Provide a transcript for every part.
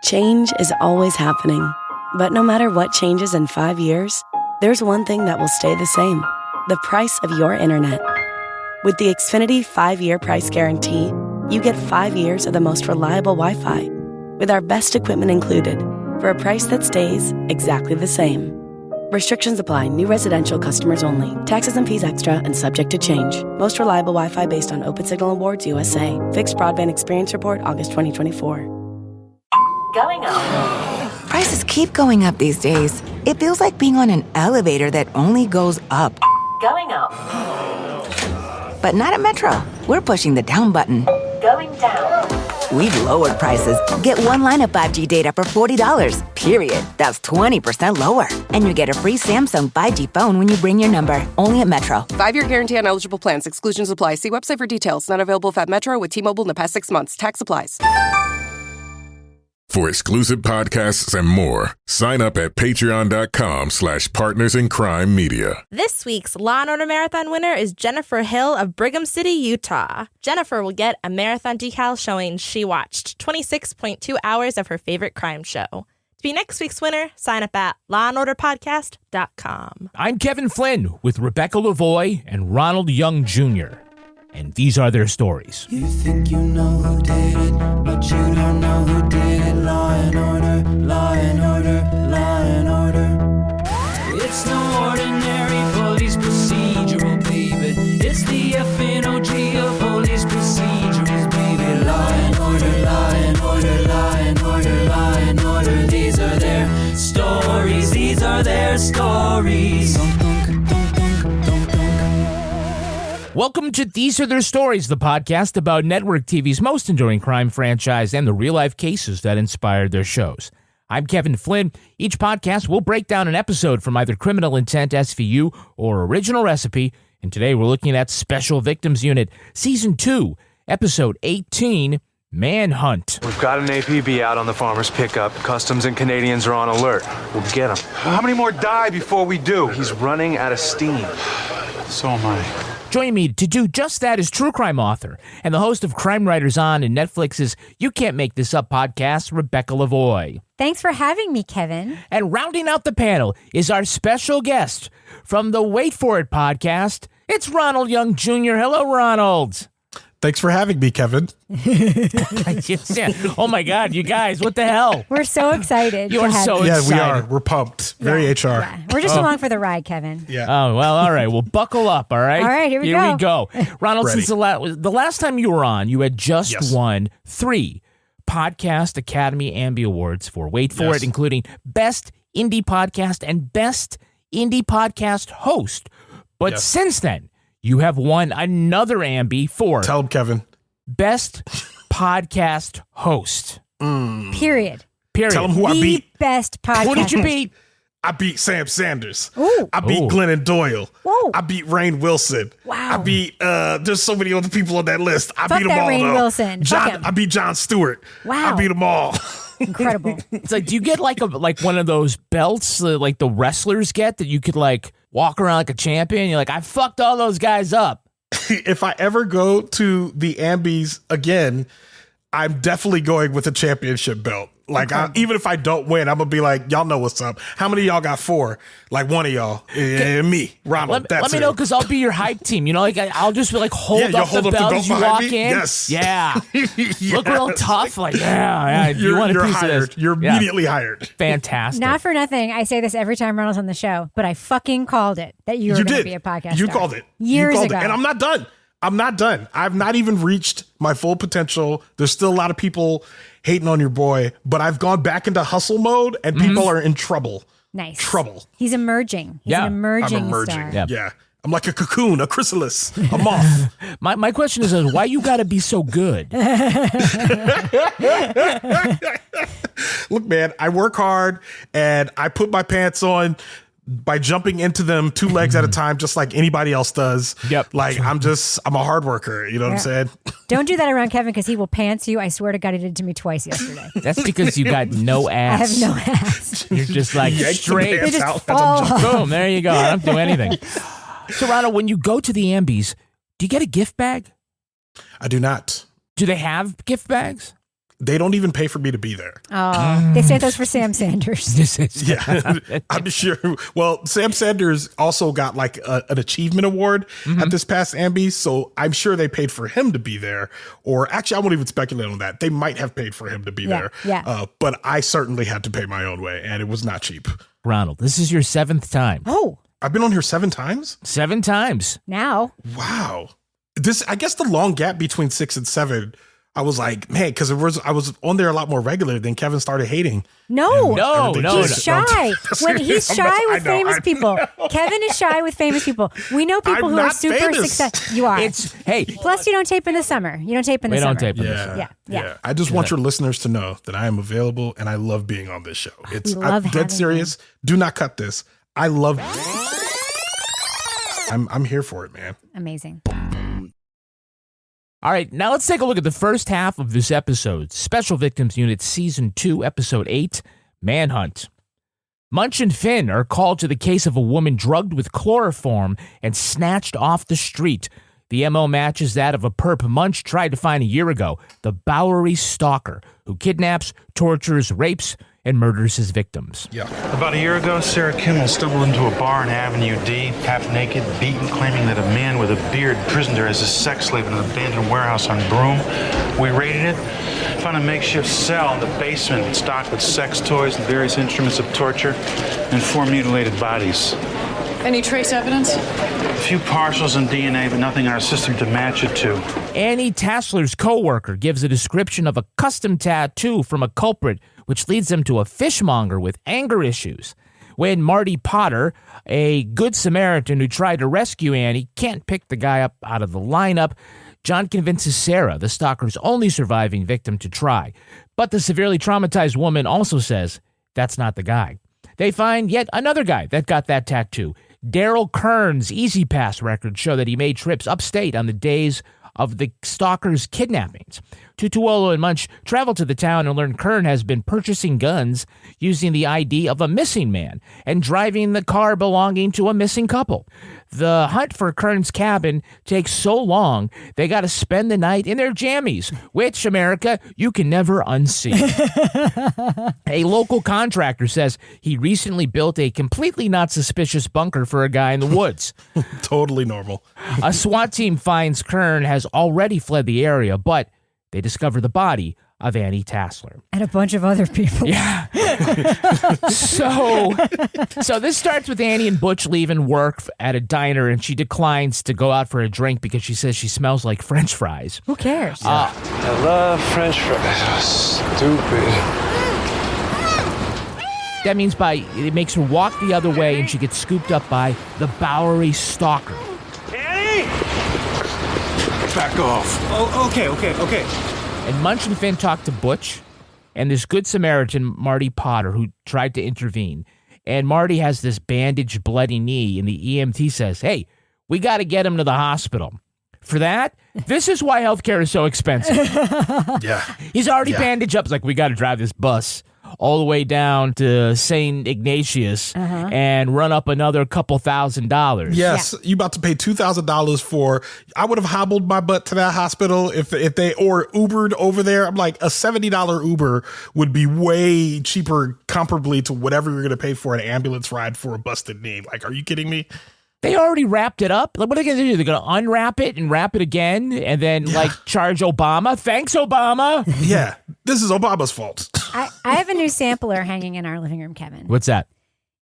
Change is always happening, but no matter what changes in 5 years, there's one thing that will stay the same: the price of your internet. With the Xfinity 5-year price guarantee, you get 5 years of the most reliable Wi-Fi with our best equipment included for a price that stays exactly the same. Restrictions apply. New residential customers only. Taxes and fees extra and subject to change. Most reliable Wi-Fi based on Open Signal Awards USA. Fixed Broadband Experience Report, August 2024. Going up. Prices keep going up these days. It feels like being on an elevator that only goes up. Going up. But not at Metro. We're pushing the down button. Going down. We've lowered prices. Get one line of 5G data for $40, period. That's 20% lower. And you get a free Samsung 5G phone when you bring your number. Only at Metro. 5-year guarantee on eligible plans. Exclusions apply. See website for details. Not available at Metro with T-Mobile in the past 6 months. Tax applies. For exclusive podcasts and more, sign up at patreon.com/partnersincrimemedia. This week's Law & Order Marathon winner is Jennifer Hill of Brigham City, Utah. Jennifer will get a marathon decal showing she watched 26.2 hours of her favorite crime show. To be next week's winner, sign up at lawandorderpodcast.com. I'm Kevin Flynn with Rebecca Lavoie and Ronald Young Jr., and these are their stories. You think you know who did it, but you don't know who did it. Law and order, law and order, law and order. It's no ordinary police procedural, baby. It's the FNOG of police procedurals, baby. Law and order, law and order, law and order, law and order. These are their stories, these are their stories. Welcome to These Are Their Stories, the podcast about network TV's most enduring crime franchise and the real-life cases that inspired their shows. I'm Kevin Flynn. Each podcast will break down an episode from either Criminal Intent, SVU, or Original Recipe, and today we're looking at Special Victims Unit, Season 2, Episode 18, Manhunt. We've got an APB out on the farmer's pickup. Customs and Canadians are on alert. We'll get him. How many more die before we do? He's running out of steam. So am I. Joining me to do just that is true crime author and the host of Crime Writers On and Netflix's You Can't Make This Up podcast, Rebecca Lavoie. Thanks for having me, Kevin. And rounding out the panel is our special guest from the Wait For It podcast. It's Ronald Young Jr. Hello, Ronald. Thanks for having me, Kevin. Yeah. Oh, my God, you guys, what the hell? We're so excited. You are so excited. Yeah, we are. We're pumped. Very HR. Yeah. We're just along for the ride, Kevin. Yeah. Oh, well, all right. Well, buckle up, all right? All right, here we go. Ronald, since the last time you were on, you had just won 3 Podcast Academy Ambie Awards for Wait For It, including Best Indie Podcast and Best Indie Podcast Host. But since then, you have won another Ambie for... Tell him, Kevin. Best Podcast Host. Period. Tell him who I beat. The best podcast. Who did you beat? I beat Sam Sanders. Ooh. I beat Glennon Doyle. Whoa. I beat Rainn Wilson. Wow. I beat, there's so many other people on that list. I beat them all, Rainn though. Wilson. Fuck him. I beat Jon Stewart. Wow. I beat them all. Incredible. It's like, do you get like one of those belts like the wrestlers get that you could like walk around like a champion? You're like, I fucked all those guys up. If I ever go to the Ambies again, I'm definitely going with a championship belt. Like, even if I don't win, I'm going to be like, y'all know what's up. How many of y'all got 4? Like, one of y'all. And me, Ronald. Let me know, because I'll be your hype team. You know, like I'll just be like, hold up the belt as you walk in. Yes. Yeah. Look real tough. Like, you want a piece hired. of this. You're immediately hired. Fantastic. Not for nothing. I say this every time Ronald's on the show, but I fucking called it that you were going to be a podcast You star. called it. Years ago. And I'm not done. I've not even reached my full potential. There's still a lot of people hating on your boy, but I've gone back into hustle mode and people are in trouble. Nice. Trouble. He's emerging. He's an emerging star. Yeah. I'm like a cocoon, a chrysalis, a moth. My question is, why you got to be so good? Look, man, I work hard and I put my pants on by jumping into them 2 legs at a time, just like anybody else does. Yep. Like, I'm a hard worker. You know what I'm saying? Don't do that around Kevin, because he will pants you. I swear to God, he did it to me twice yesterday. That's because you got no ass. I have no ass. You're just like straight. They just fall. Boom, there you go. I don't do anything. So, Ronald, when you go to the Ambies, do you get a gift bag? I do not. Do they have gift bags? They don't even pay for me to be there. Oh, they sent those for Sam Sanders. Yeah, I'm sure. Well, Sam Sanders also got like an achievement award at this past Ambi, so I'm sure they paid for him to be there. Or actually, I won't even speculate on that. They might have paid for him to be there. Yeah. But I certainly had to pay my own way, and it was not cheap. Ronald, this is your 7th time. Oh. I've been on here 7 times? 7 times. Now. Wow. I guess the long gap between 6 and 7, I was like, man, because I was on there a lot more regular. Then Kevin started hating. No. He's shy. When he's shy with famous people. Kevin is shy with famous people. We know people who are super successful. You are. Plus, you don't tape in the summer. You don't tape in the summer. We don't tape in the summer. Yeah. I just want your listeners to know that I am available and I love being on this show. I'm dead serious. Do not cut this. I love I'm here for it, man. Amazing. All right, now let's take a look at the first half of this episode. Special Victims Unit Season 2, Episode 8, Manhunt. Munch and Finn are called to the case of a woman drugged with chloroform and snatched off the street. The MO matches that of a perp Munch tried to find a year ago, the Bowery Stalker, who kidnaps, tortures, rapes, and murders his victims. Yeah. About a year ago, Sarah Kimmel stumbled into a bar in Avenue D, half naked, beaten, claiming that a man with a beard imprisoned her as a sex slave in an abandoned warehouse on Broome. We raided it, found a makeshift cell in the basement stocked with sex toys and various instruments of torture, and 4 mutilated bodies. Any trace evidence? A few partials and DNA, but nothing in our system to match it to. Annie Tassler's co-worker gives a description of a custom tattoo from a culprit, which leads them to a fishmonger with anger issues. When Marty Potter, a good Samaritan who tried to rescue Annie, can't pick the guy up out of the lineup, John convinces Sarah, the stalker's only surviving victim, to try. But the severely traumatized woman also says that's not the guy. They find yet another guy that got that tattoo. Darryl Kern's Easy Pass records show that he made trips upstate on the days of the stalker's kidnappings. Tutuola and Munch travel to the town and learn Kern has been purchasing guns using the ID of a missing man and driving the car belonging to a missing couple. The hunt for Kern's cabin takes so long, they got to spend the night in their jammies, which, America, you can never unsee. A local contractor says he recently built a completely not suspicious bunker for a guy in the woods. Totally normal. A SWAT team finds Kern has already fled the area, but they discover the body of Annie Tassler. And a bunch of other people. Yeah. So this starts with Annie and Butch leaving work at a diner, and she declines to go out for a drink because she says she smells like French fries. Who cares? I love French fries. Stupid. That means it makes her walk the other way, and she gets scooped up by the Bowery Stalker. Annie! Back off. Oh, okay. And Munch and Finn talk to Butch and this good Samaritan, Marty Potter, who tried to intervene. And Marty has this bandaged, bloody knee, and the EMT says, hey, we got to get him to the hospital. For that, this is why healthcare is so expensive. Yeah. He's already bandaged up. It's like, we got to drive this bus all the way down to St. Ignatius and run up another couple $1,000. Yes, you about to pay $2,000 for. I would have hobbled my butt to that hospital if they or Ubered over there. I'm like, a $70 Uber would be way cheaper comparably to whatever you're going to pay for an ambulance ride for a busted knee. Like, are you kidding me? They already wrapped it up. Like, what are they going to do? They're going to unwrap it and wrap it again and then, charge Obama? Thanks, Obama. Yeah, this is Obama's fault. I have a new sampler hanging in our living room, Kevin. What's that?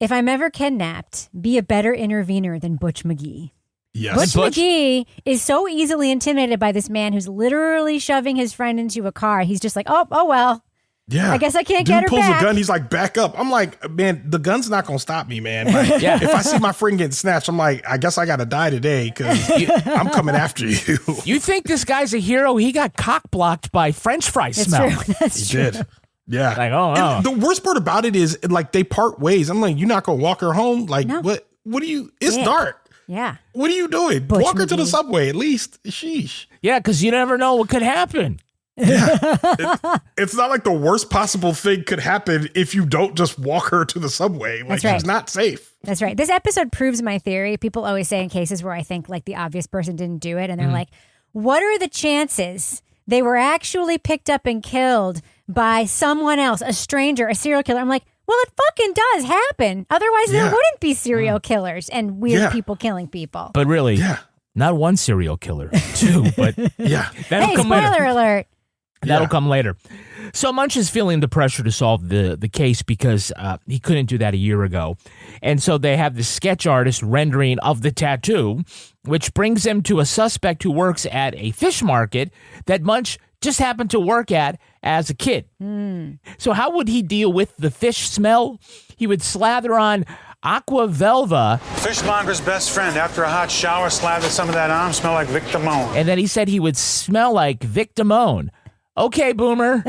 If I'm ever kidnapped, be a better intervener than Butch McGee. Yes. Butch McGee is so easily intimidated by this man who's literally shoving his friend into a car. He's just like, oh well. Yeah. I guess I can't get her pulls back. a gun. He's like, back up. I'm like, man, the gun's not going to stop me, man. Like, if I see my friend getting snatched, I'm like, I guess I got to die today because I'm coming after you. You think this guy's a hero? He got cock blocked by French fry smell. That's true. He did. Yeah. Like, oh. And the worst part about it is, like, they part ways. I'm like, you're not going to walk her home? Like, no. What do you, it's dark. Yeah. What are you doing? Butch walk her to the McGee. subway at least. Sheesh. Yeah, because you never know what could happen. It's not like the worst possible thing could happen if you don't just walk her to the subway. Like, she's not safe. That's right. This episode proves my theory. People always say in cases where I think like the obvious person didn't do it, and they're like, what are the chances they were actually picked up and killed by someone else, a stranger, a serial killer. I'm like, well, it fucking does happen. Otherwise, there wouldn't be serial killers and weird people killing people. But really, not one serial killer, two, but that'll come later. Spoiler alert. That'll come later. So Munch is feeling the pressure to solve the case because he couldn't do that a year ago. And so they have the sketch artist rendering of the tattoo, which brings him to a suspect who works at a fish market that Munch just happened to work at as a kid. So how would he deal with the fish smell? He would slather on aqua velva. Fishmonger's best friend. After a hot shower, slather some of that arm, smell like Victimone. And then he said he would smell like Victimone. Okay, Boomer. Dude.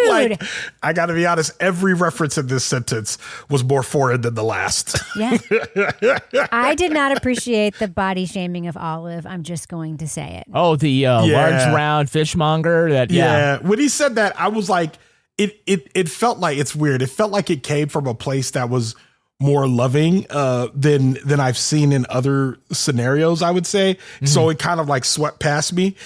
Like, I got to be honest, every reference in this sentence was more foreign than the last. Yeah. I did not appreciate the body shaming of Olive. I'm just going to say it. Oh, the large round fishmonger. When he said that, I was like, it felt like, it's weird. It felt like it came from a place that was more loving than I've seen in other scenarios, I would say. So it kind of like swept past me.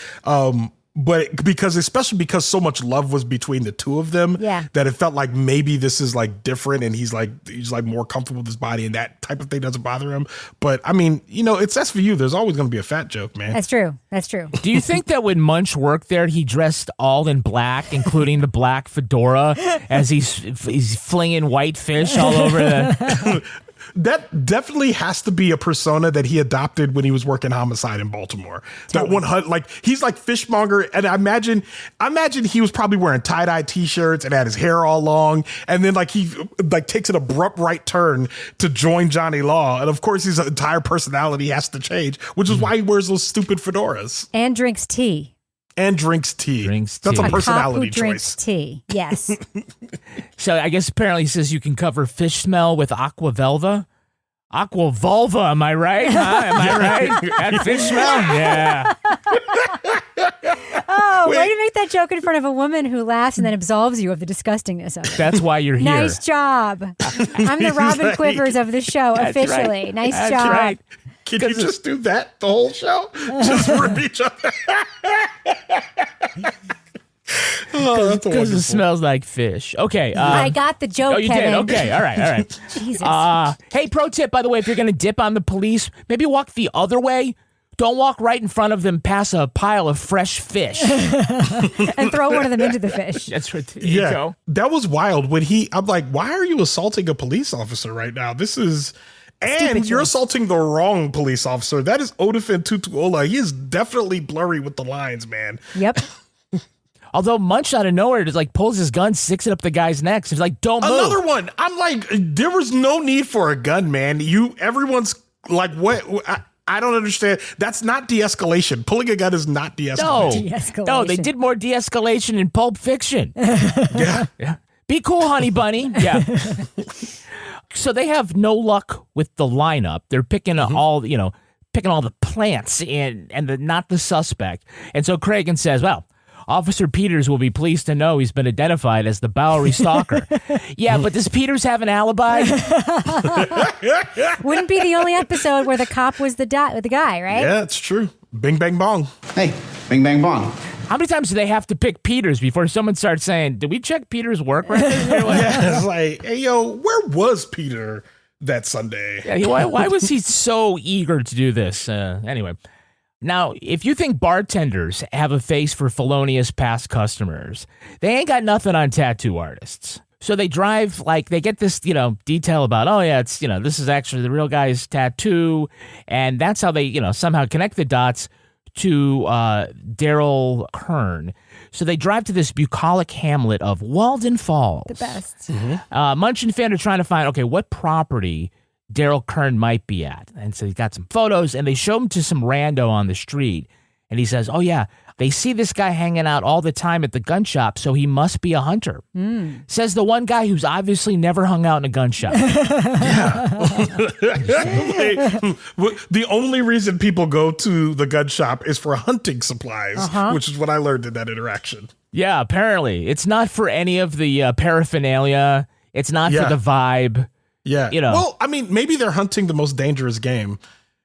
But especially because so much love was between the two of them, that it felt like maybe this is like different and he's like more comfortable with his body and that type of thing doesn't bother him. But I mean, it's SVU. There's always going to be a fat joke, man. That's true. Do you think that when Munch worked there, he dressed all in black, including the black fedora, as he's flinging white fish all over the... That definitely has to be a persona that he adopted when he was working homicide in Baltimore. That 100, like he's like fishmonger, and I imagine he was probably wearing tie-dye t-shirts and had his hair all long, and then like he like takes an abrupt right turn to join Johnny Law, and of course his entire personality has to change, which is why he wears those stupid fedoras and drinks tea. That's a personality choice. Drinks tea. Yes. So I guess apparently he says you can cover fish smell with aqua velva. Aqua vulva, am I right? Huh? Am I right? That fish smell? Yeah. Oh, way to make that joke in front of a woman who laughs and then absolves you of the disgustingness of it. That's why you're here. Nice job. I'm the Robin Quivers of the show, officially. Right. Nice That's job. Right. Can you just do that the whole show? Just rip each other. Because it smells like fish. Okay. I got the joke, Oh, you Kevin. did? Okay. All right. Jesus. Hey, pro tip, by the way, if you're going to dip on the police, maybe walk the other way. Don't walk right in front of them past a pile of fresh fish. And throw one of them into the fish. That's right. There you go. That was wild. I'm like, why are you assaulting a police officer right now? This is... And you're assaulting the wrong police officer. That is Odafin Tutuola. He is definitely blurry with the lines, man. Yep. Although Munch out of nowhere just like pulls his gun, sticks it up the guy's neck. He's like, don't move. Another one. I'm like, there was no need for a gun, man. Everyone's like, what? I don't understand. That's not de-escalation. Pulling a gun is not de-escalation. No, they did more de-escalation in Pulp Fiction. Yeah. Be cool, honey bunny. Yeah. So they have no luck with the lineup. They're picking all the plants and not the suspect. And so Cragen says, well, Officer Peters will be pleased to know he's been identified as the Bowery Stalker. Yeah, but does Peters have an alibi? Wouldn't be the only episode where the cop was the guy, right? Yeah, it's true. Bing, bang, bong. Hey, bing, bang, bong. How many times do they have to pick Peters before someone starts saying, did we check Peters' work record? Yeah, it's like, hey, yo, where was Peter that Sunday? Yeah, why was he so eager to do this? Anyway. Now, if you think bartenders have a face for felonious past customers, they ain't got nothing on tattoo artists. So they drive, like, they get this, detail about, oh, yeah, it's, this is actually the real guy's tattoo. And that's how they, somehow connect the dots to Darryl Kern. So they drive to this bucolic hamlet of Walden Falls. The best. Munch and Fan are trying to find, okay, what property Darryl Kern might be at. And so he's got some photos, and they show him to some rando on the street. And he says, oh, yeah, they see this guy hanging out all the time at the gun shop, so he must be a hunter. Says the one guy who's obviously never hung out in a gun shop. The only reason people go to the gun shop is for hunting supplies, which is what I learned in that interaction. Yeah, apparently. It's not for any of the paraphernalia. It's not for the vibe. Yeah. Well, I mean, maybe they're hunting the most dangerous game.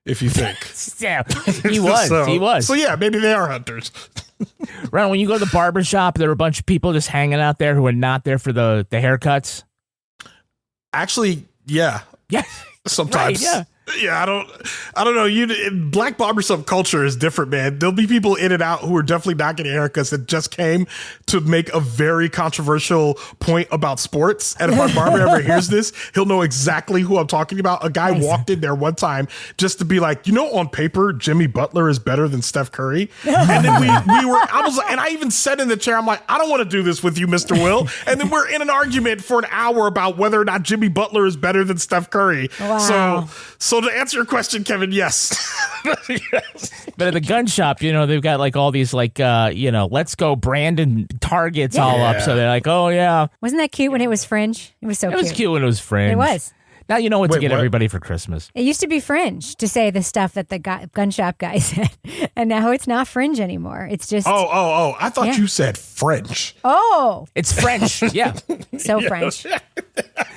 if you think. Yeah, he was. So yeah, maybe they are hunters. Ron, when you go to the barber shop, there are a bunch of people just hanging out there who are not there for the haircuts. Actually, yeah. Yeah. Sometimes. Right, yeah. Yeah, I don't know. Black barbershop culture is different, man. There'll be people in and out who are definitely not getting haircuts that just came to make a very controversial point about sports. And if my barber ever hears this, he'll know exactly who I'm talking about. A guy walked in there one time just to be like, on paper, Jimmy Butler is better than Steph Curry. And then I even said in the chair, I'm like, I don't want to do this with you, Mr. Will. And then we're in an argument for an hour about whether or not Jimmy Butler is better than Steph Curry. Wow. So to answer your question, Kevin, yes. Yes. But at the gun shop, they've got like all these let's go Brandon targets all up. So they're like, oh yeah. Wasn't that cute when it was Fringe? It was so cute. It was cute when it was Fringe. It was. Now you know what to get everybody for Christmas. It used to be Fringe to say the stuff that the gun shop guy said. And now it's not Fringe anymore. It's just... Oh. I thought you said French. Oh. It's French. Yeah. So French.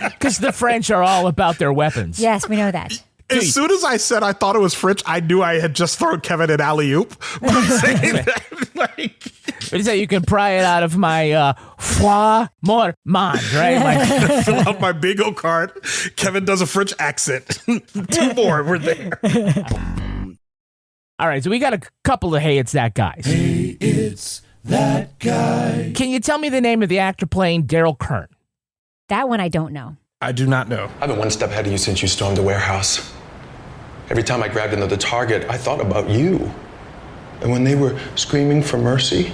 Because the French are all about their weapons. Yes, we know that. As soon as I said I thought it was French, I knew I had just thrown Kevin an alley-oop. What is that? You can pry it out of my foie mormont, right? Like, fill out my bingo card. Kevin does a French accent. 2 more, we're there. All right, so we got a couple of Hey, It's That guys. Hey, it's that guy. Can you tell me the name of the actor playing Darryl Kern? That one I don't know. I do not know. I've been one step ahead of you since you stormed the warehouse. Every time I grabbed another target, I thought about you. And when they were screaming for mercy,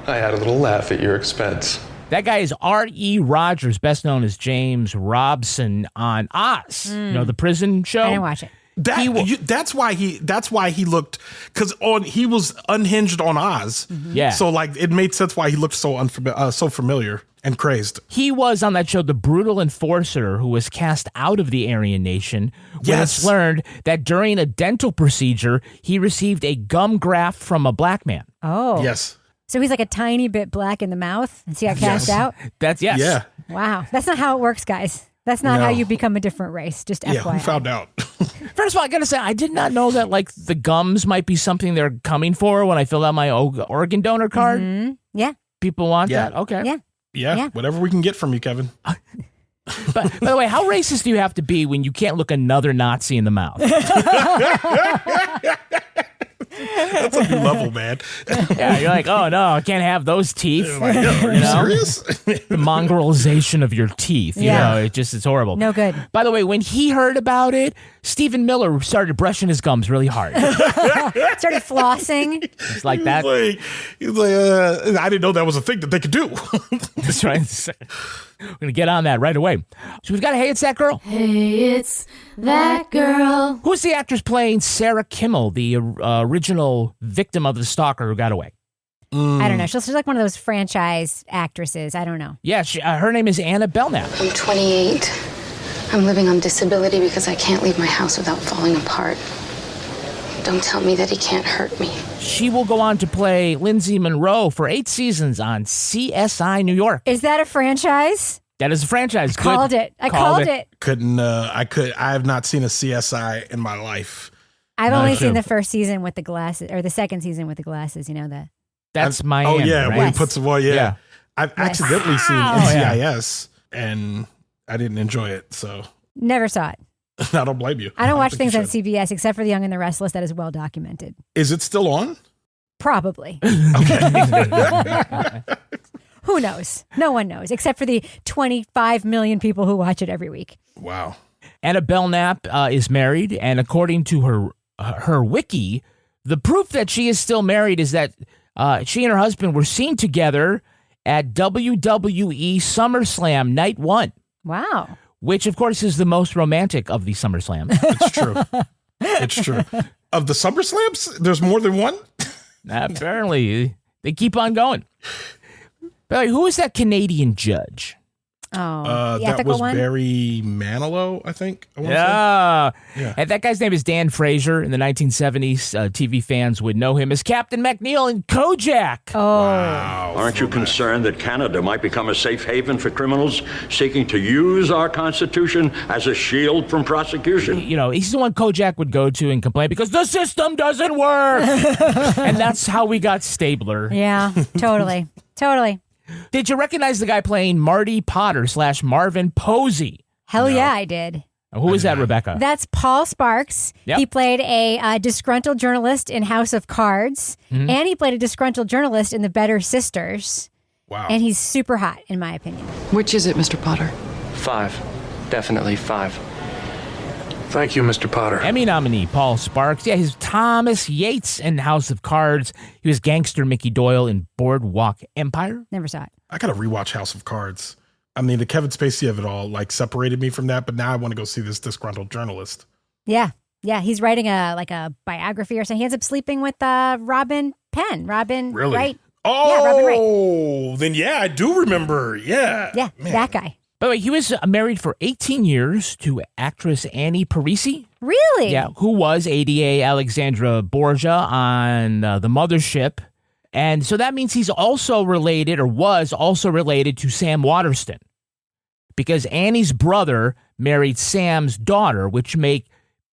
I had a little laugh at your expense. That guy is R.E. Rogers, best known as James Robson on Oz. The prison show. I didn't watch it. That's why he looked, because he was unhinged on Oz. Mm-hmm. Yeah. So it made sense why he looked so so familiar and crazed. He was on that show the brutal enforcer who was cast out of the Aryan Nation when it's learned that during a dental procedure he received a gum graft from a black man. Oh. Yes. So he's like a tiny bit black in the mouth and he got cast out? That's yes. Yeah. Wow. That's not how it works, guys. That's not how you become a different race. Just FYI. Yeah, who found out? First of all, I gotta say, I did not know that the gums might be something they're coming for when I filled out my organ donor card. Mm-hmm. Yeah. People want that? Okay. Yeah, whatever we can get from you, Kevin. But by the way, how racist do you have to be when you can't look another Nazi in the mouth? That's a new level, man. Yeah, you're like, oh no, I can't have those teeth. Like, are you serious? The mongrelization of your teeth. It's horrible. No good. By the way, when he heard about it, Stephen Miller started brushing his gums really hard. Started flossing. It's like that. He's like, I didn't know that was a thing that they could do. That's right. We're going to get on that right away. So we've got a Hey, It's That Girl. Hey, it's that girl. Who's the actress playing Sarah Kimmel, the original victim of the stalker who got away? I don't know. She's like one of those franchise actresses. I don't know. Yeah, her name is Anna Belknap. I'm 28. I'm living on disability because I can't leave my house without falling apart. Don't tell me that he can't hurt me. She will go on to play Lindsay Monroe for 8 seasons on CSI New York. Is that a franchise? That is a franchise. I called it. I have not seen a CSI in my life. I've only seen the first season with the glasses, or the second season with the glasses. You know that. That's Miami. Oh yeah, right? when he puts yeah. I've accidentally seen NCIS, and I didn't enjoy it. So never saw it. I don't blame you. I don't watch things on CBS except for The Young and the Restless. That is well documented. Is it still on? Probably. Okay. Who knows? No one knows, except for the 25 million people who watch it every week. Wow. Anna Belknap is married, and according to her wiki, the proof that she is still married is that she and her husband were seen together at WWE SummerSlam Night 1. Wow. Which, of course, is the most romantic of the SummerSlams. It's true. It's true. Of the SummerSlams, there's more than one? Apparently. They keep on going. But who is that Canadian judge? Oh, the that ethical was one? Barry Manilow, I think. I wanna say. Yeah. And that guy's name is Dan Fraser. In the 1970s, TV fans would know him as Captain McNeil in Kojak. Oh. Wow. Aren't you concerned that Canada might become a safe haven for criminals seeking to use our Constitution as a shield from prosecution? You know, he's the one Kojak would go to and complain because the system doesn't work. And that's how we got Stabler. Yeah, totally. Totally. Did you recognize the guy playing Marty Potter / Marvin Posey? Hell yeah, I did. Who is that, Rebecca? That's Paul Sparks. Yep. He played a disgruntled journalist in House of Cards, and he played a disgruntled journalist in The Better Sisters. Wow. And he's super hot, in my opinion. Which is it, Mr. Potter? 5. Definitely 5. Thank you, Mr. Potter. Emmy nominee Paul Sparks. Yeah, he's Thomas Yates in House of Cards. He was gangster Mickey Doyle in Boardwalk Empire. Never saw it. I got to rewatch House of Cards. I mean, the Kevin Spacey of it all like separated me from that, but now I want to go see this disgruntled journalist. Yeah. Yeah, he's writing a biography or something. He ends up sleeping with Robin Penn. Robin Really? Wright. Oh, yeah, Robin Wright. Then yeah, I do remember. Yeah. Yeah, Man. that guy. By the way, he was married for 18 years to actress Annie Parisi. Really? Yeah, who was ADA Alexandra Borgia on The Mothership. And so that means he's also related, or was also related, to Sam Waterston. Because Annie's brother married Sam's daughter, which make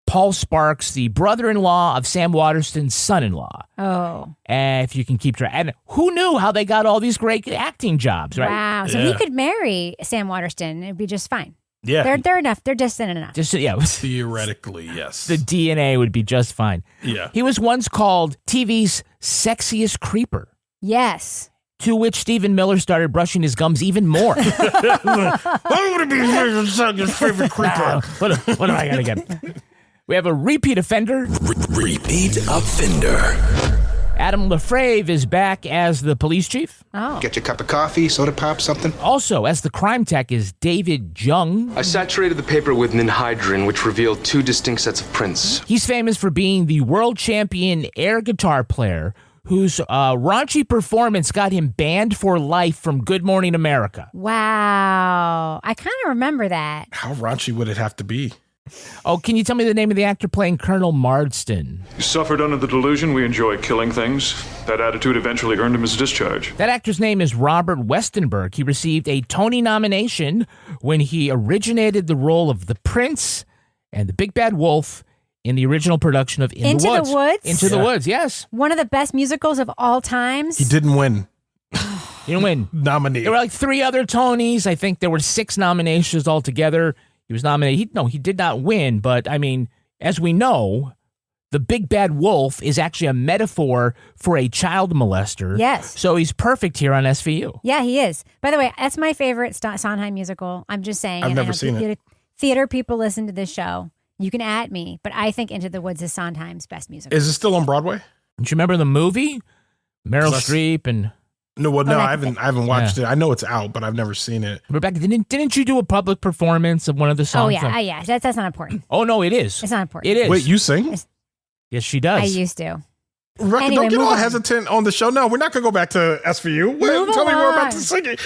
Paul Sparks the brother-in-law of Sam Waterston's son-in-law. Oh. If you can keep track. And who knew how they got all these great acting jobs, right? Wow. So he could marry Sam Waterston. It'd be just fine. Yeah. They're enough. They're distant enough. Just, yeah. Theoretically, yes. The DNA would be just fine. Yeah. He was once called TV's sexiest creeper. Yes. To which Stephen Miller started brushing his gums even more. Why would it be your favorite creeper? What am I going to get? We have a repeat offender. Repeat offender. Adam Lefrave is back as the police chief. Oh. Get your cup of coffee, soda pop, something. Also, as the crime tech is David Jung. I saturated the paper with ninhydrin, which revealed 2 distinct sets of prints. He's famous for being the world champion air guitar player whose raunchy performance got him banned for life from Good Morning America. Wow. I kind of remember that. How raunchy would it have to be? Oh, can you tell me the name of the actor playing Colonel Marsden? He suffered under the delusion we enjoy killing things. That attitude eventually earned him his discharge. That actor's name is Robert Westenberg. He received a Tony nomination when he originated the role of the Prince and the Big Bad Wolf in the original production of Into the Woods? Into the Woods, yes. One of the best musicals of all times. He didn't win. He didn't win. Nominated. There were like 3 other Tonys. I think there were 6 nominations altogether. He was nominated. He did not win, but I mean, as we know, the Big Bad Wolf is actually a metaphor for a child molester. Yes. So he's perfect here on SVU. Yeah, he is. By the way, that's my favorite Sondheim musical. I'm just saying. I've never seen it. Theater people listen to this show. You can at me, but I think Into the Woods is Sondheim's best musical. Is it still on Broadway? Don't you remember the movie? Meryl Streep and... No, I haven't watched it. I know it's out, but I've never seen it. Rebecca, didn't you do a public performance of one of the songs? Oh, yeah. That's not important. Oh, no, it is. It's not important. It is. Wait, you sing? Yes, she does. I used to. Rebecca, Anyway, don't get move all on. hesitant on the show. No, we're not going to go back to SVU. Tell me more about the singing.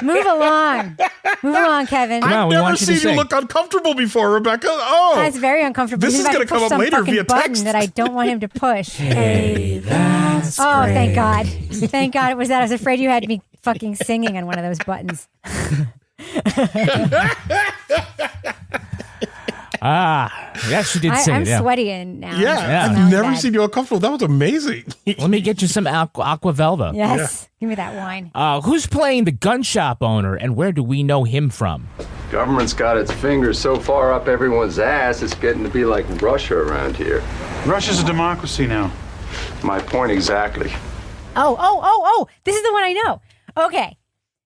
Move along. Move along, Kevin. I've never seen you look uncomfortable before, Rebecca. Oh. That's very uncomfortable. This He's is about going to come push up some later fucking via button text. that I don't want him to push. Hey, that's great. Thank God. Thank God it was that. I was afraid you had me fucking singing on one of those buttons. Yes, she did sing I'm it. Yeah. sweaty in now. Yeah, I'm I've smelling never bad. seen you uncomfortable. That was amazing. Let me get you some Aqua Velva. Yes. Give me that wine. Who's playing the gun shop owner, and where do we know him from? Government's got its fingers so far up everyone's ass, it's getting to be like Russia around here. Russia's a democracy now. My point exactly. Oh. This is the one I know. Okay.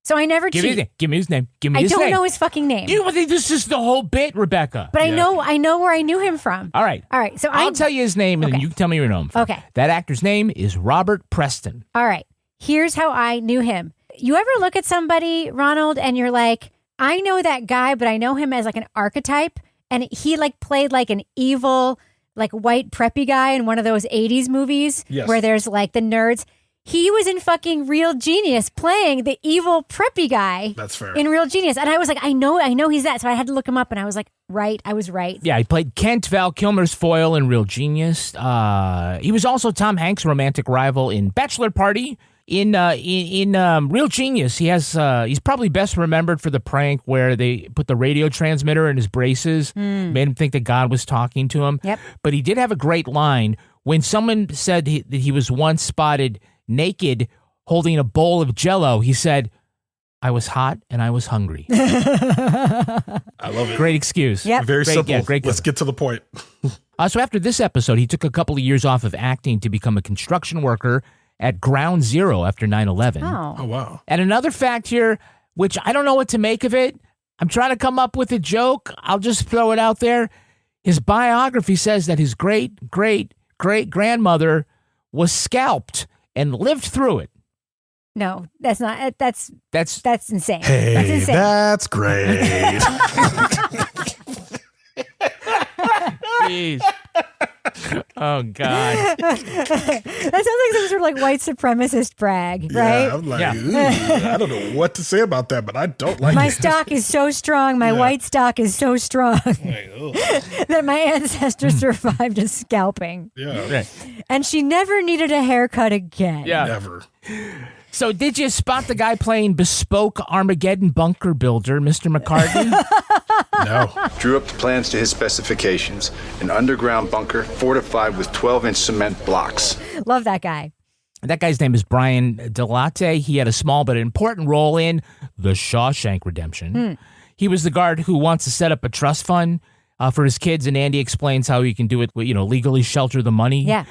So I never cheat. Give me his name. Give me I his name. don't know his fucking name. This is the whole bit, Rebecca. But I know where I knew him from. All right. So I'll tell you his name, and then you can tell me your name. Okay. That actor's name is Robert Preston. All right. Here's how I knew him. You ever look at somebody, Ronald, and you're like, I know that guy, but I know him as like an archetype. And he like played like an evil, like white preppy guy in one of those 80s movies Yes. where there's like the nerds. he was in fucking Real Genius playing the evil preppy guy. That's fair. In Real Genius. And I was like, I know he's that. So I had to look him up and I was like, I was right. Yeah, he played Kent, Val Kilmer's foil in Real Genius. He was also Tom Hanks' romantic rival in Bachelor Party. In Real Genius, he's probably best remembered for the prank where they put the radio transmitter in his braces, made him think that God was talking to him. Yep. But he did have a great line when someone said that he was once spotted naked holding a bowl of Jell-O. He said, "I was hot and I was hungry." I love it. Great excuse. Yep. Very simple. Yeah, great. Let's get to the point. So after this episode, he took a couple of years off of acting to become a construction worker at Ground Zero after 9/11. Oh, wow. And another fact here, which I don't know what to make of it. I'm trying to come up with a joke. I'll just throw it out there. His biography says that his great-great-great-grandmother was scalped and lived through it. No, that's not. That's insane. Hey, that's insane. That's great. Jeez. Oh, God. That sounds like some sort of like white supremacist brag, right? Yeah, I'm like, I don't know what to say about that, but I don't like my it. stock is so strong. My white stock is so strong that my ancestors survived a scalping. Yeah. Right. And she never needed a haircut again. Yeah. Never. So did you spot the guy playing bespoke Armageddon bunker builder, Mr. McCartney? No. Drew up the plans to his specifications. An underground bunker fortified with 12-inch cement blocks. Love that guy. That guy's name is Brian Delate. He had a small but important role in The Shawshank Redemption. He was the guard who wants to set up a trust fund for his kids, and Andy explains how he can do it, legally shelter the money. Yeah.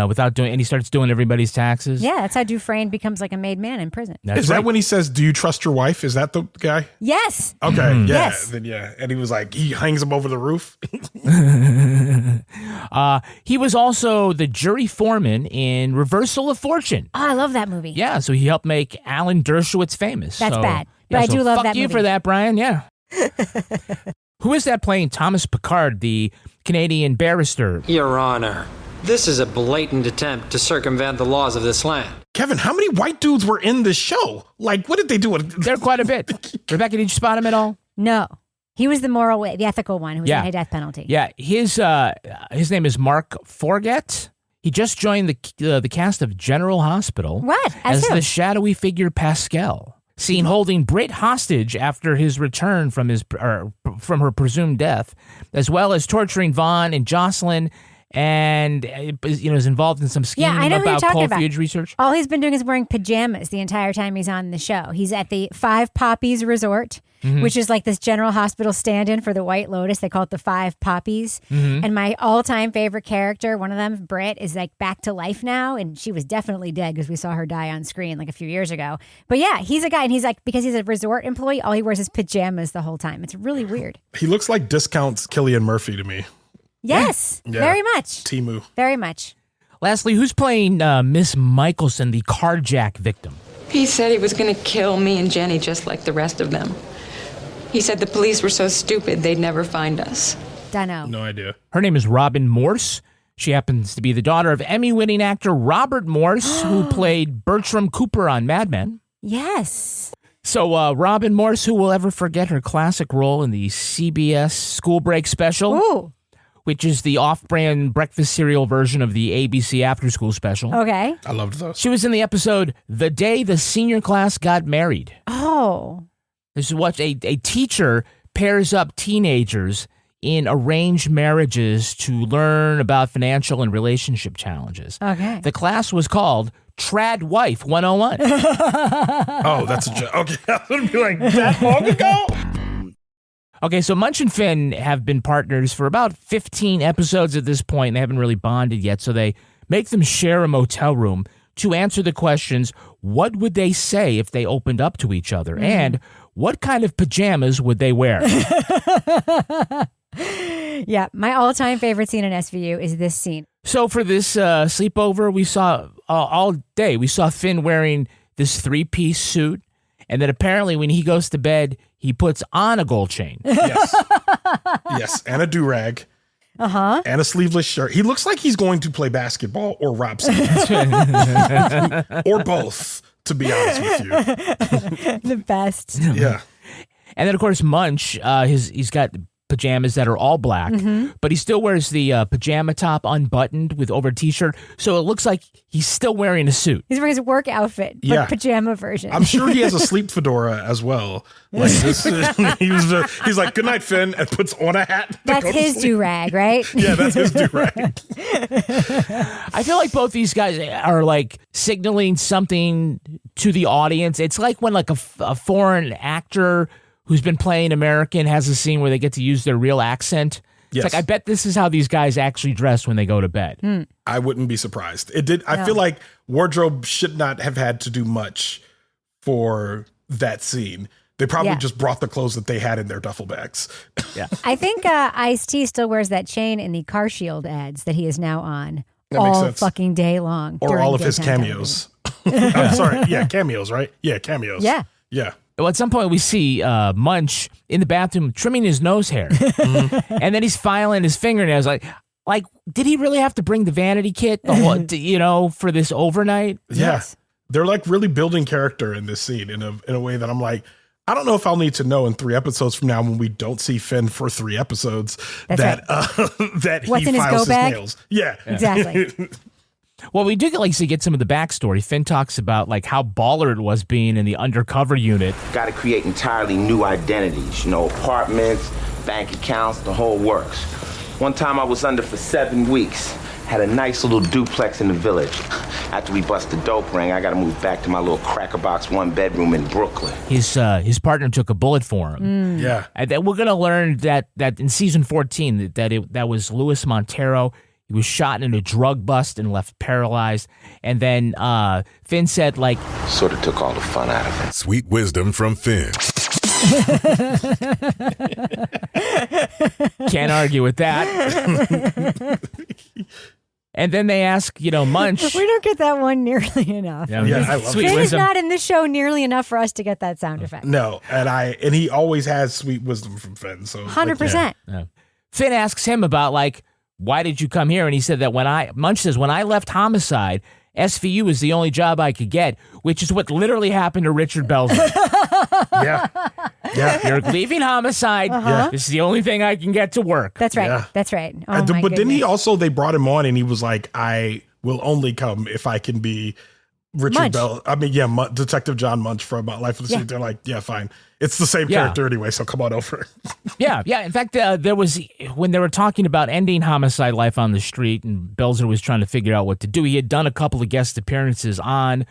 Without doing, and he starts doing everybody's taxes. Yeah, that's how Dufresne becomes like a made man in prison. Is that when he says, "Do you trust your wife?" Is that the guy? Yes. Okay. Yeah. Yes. Then yeah, and he was like, he hangs him over the roof. He was also the jury foreman in Reversal of Fortune. Oh, I love that movie. Yeah, so he helped make Alan Dershowitz famous. That's so, bad, but yeah, I do love fuck that you movie. for that, Brian. Yeah. Who is that playing Thomas Picard, the Canadian barrister? Your Honor, this is a blatant attempt to circumvent the laws of this land. Kevin, how many white dudes were in this show? Like, what did they do? They're quite a bit. Rebecca, did you spot him at all? No. He was the moral way, the ethical one who was in a death penalty. Yeah, his name is Mark Forget. He just joined the cast of General Hospital. What? As who? the shadowy figure Pascal, seen holding Britt hostage after his return from her presumed death, as well as torturing Vaughn and Jocelyn, and is involved in some scheming about cold fuge research. All he's been doing is wearing pajamas the entire time he's on the show. He's at the Five Poppies Resort, which is like this General Hospital stand-in for the White Lotus. They call it the Five Poppies. And my all-time favorite character, one of them, Britt, is like back to life now, and she was definitely dead because we saw her die on screen like a few years ago. But yeah, he's a guy, and he's like, because he's a resort employee, all he wears is pajamas the whole time. It's really weird. He looks like discounts Cillian Murphy to me. Yes, very much. Timu. Very much. Lastly, who's playing Miss Michelson, the carjack victim? He said he was going to kill me and Jenny just like the rest of them. He said the police were so stupid they'd never find us. Dunno. No idea. Her name is Robin Morse. She happens to be the daughter of Emmy-winning actor Robert Morse, who played Bertram Cooper on Mad Men. Yes. So Robin Morse, who will ever forget her classic role in the CBS School Break Special? Ooh. Which is the off-brand breakfast cereal version of the ABC After School Special. Okay. I loved those. She was in the episode The Day the Senior Class Got Married. Oh. This is what a teacher pairs up teenagers in arranged marriages to learn about financial and relationship challenges. Okay. The class was called Trad Wife 101. Oh, that's a joke. Okay, I was going to be like, that long ago? Okay, so Munch and Finn have been partners for about 15 episodes at this point, and they haven't really bonded yet, so they make them share a motel room to answer the questions, what would they say if they opened up to each other, and what kind of pajamas would they wear? Yeah, my all-time favorite scene in SVU is this scene. So for this sleepover, we saw all day, we saw Finn wearing this three-piece suit, and then apparently when he goes to bed, he puts on a gold chain. Yes. Yes, and a do-rag. and a sleeveless shirt. He looks like he's going to play basketball or rob someone. Or both, to be honest with you. The best. Yeah. And then, of course, Munch, he's got pajamas that are all black, but he still wears the pajama top unbuttoned with over a t-shirt, so it looks like he's still wearing a suit. He's wearing his work outfit, but pajama version. I'm sure he has a sleep fedora as well. Like this, he's like, "Good night, Finn," and puts on a hat. That's his do-rag, right? Yeah, that's his do-rag. I feel like both these guys are like signaling something to the audience. It's like when like a foreign actor who's been playing American has a scene where they get to use their real accent. It's like, I bet this is how these guys actually dress when they go to bed. I wouldn't be surprised. It did. I feel like wardrobe should not have had to do much for that scene. They probably just brought the clothes that they had in their duffel bags. Yeah. I think Ice-T still wears that chain in the Car Shield ads that he is now on That makes all sense. fucking day long. Or all of his cameos. I'm sorry. Yeah, cameos, right? Yeah, cameos. Yeah. Yeah. Well, at some point we see Munch in the bathroom trimming his nose hair. And then he's filing his fingernails. Like, did he really have to bring the vanity kit, the whole, for this overnight? Yeah. Yes. They're like really building character in this scene in a way that I'm like, I don't know if I'll need to know in 3 episodes from now when we don't see Finn for 3 episodes that What's he in his files go his bag? nails. Yeah. Exactly. Well, we do get some of the backstory. Finn talks about like how baller it was being in the undercover unit. Got to create entirely new identities, apartments, bank accounts, the whole works. One time I was under for 7 weeks. Had a nice little duplex in the village. After we bust the dope ring, I got to move back to my little cracker box 1-bedroom in Brooklyn. His partner took a bullet for him. Yeah. And then we're going to learn that in season 14 that was Luis Montero. He was shot in a drug bust and left paralyzed. And then Finn said, like... Sort of took all the fun out of it. Sweet wisdom from Finn. Can't argue with that. And then they ask, Munch... We don't get that one nearly enough. Yeah, I love Finn is not in the show nearly enough for us to get that sound effect. No, and he always has sweet wisdom from Finn. So 100%. Yeah. Finn asks him about, like, why did you come here? And he said that Munch says, when I left homicide, SVU was the only job I could get, which is what literally happened to Richard Belzer. Yeah. You're leaving homicide. This is the only thing I can get to work. That's right. Yeah. That's right. But didn't he also, they brought him on and he was like, I will only come if I can be Richard Bell. I mean, Detective John Munch from Life of the Street. They're like, yeah, fine. It's the same character anyway, so come on over. Yeah. In fact, there was, when they were talking about ending homicide life on the street and Belzer was trying to figure out what to do, he had done a couple of guest appearances on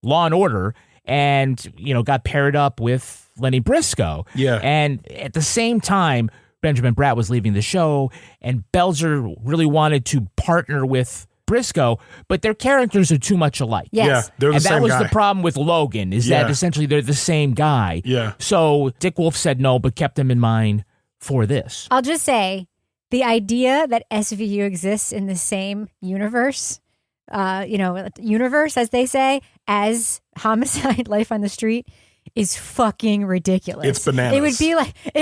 Law and Order and, got paired up with Lenny Briscoe. Yeah. And at the same time, Benjamin Bratt was leaving the show and Belzer really wanted to partner with Briscoe, but their characters are too much alike. Yes. Yeah, they're the and that same was guy. the problem with Logan, is that essentially they're the same guy. Yeah. So Dick Wolf said no, but kept them in mind for this. I'll just say the idea that SVU exists in the same universe, universe, as they say, as Homicide Life on the Street is fucking ridiculous. It's bananas. It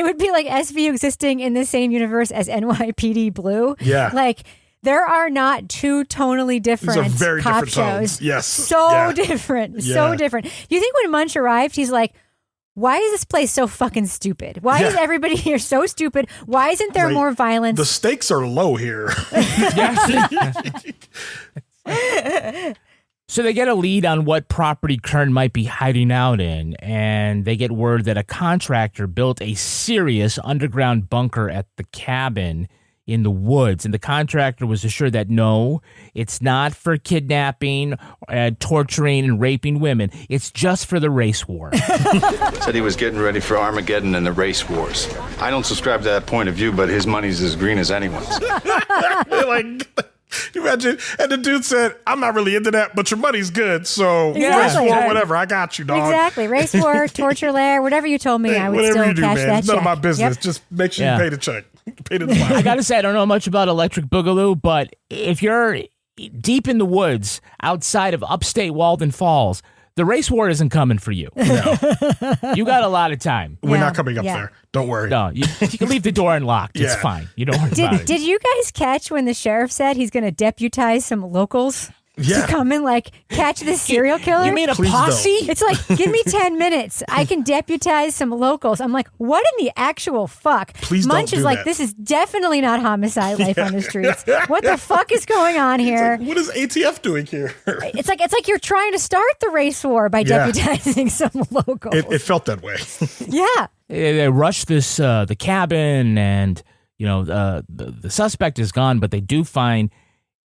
would be like SVU existing in the same universe as NYPD Blue. Yeah. Like, there are not two tonally different These are very cop different shows. tones. Yes. So different. So different. You think when Munch arrived, he's like, why is this place so fucking stupid? Why is everybody here so stupid? Why isn't there more violence? The stakes are low here. So they get a lead on what property Kern might be hiding out in, and they get word that a contractor built a serious underground bunker at the cabin in the woods, and the contractor was assured that no, it's not for kidnapping, torturing, and raping women. It's just for the race war. Said he was getting ready for Armageddon and the race wars. I don't subscribe to that point of view, but his money's as green as anyone's. Imagine, and the dude said, I'm not really into that, but your money's good, so Exactly. race war, whatever, I got you, dog. Exactly. Race war, torture lair, whatever you told me, I would whatever still you do, cash man. that It's none check. of my business. Yep. Just make sure you pay the check. Pay the fine. I gotta say, I don't know much about Electric Boogaloo, but if you're deep in the woods outside of upstate Walden Falls, the race war isn't coming for you. No. You got a lot of time. We're not coming up there. Don't worry. No, you can leave the door unlocked. It's fine. You don't worry about it. Did you guys catch when the sheriff said he's going to deputize some locals to come and catch this serial killer? You mean a posse? It's like, give me 10 minutes. I can deputize some locals. I'm like, what in the actual fuck? Please Munch don't do is like, that. this is definitely not homicide life on the streets. What the fuck is going on here? What is ATF doing here? It's like you're trying to start the race war by deputizing some locals. It felt that way. Yeah. They rush the cabin, and the suspect is gone, but they do find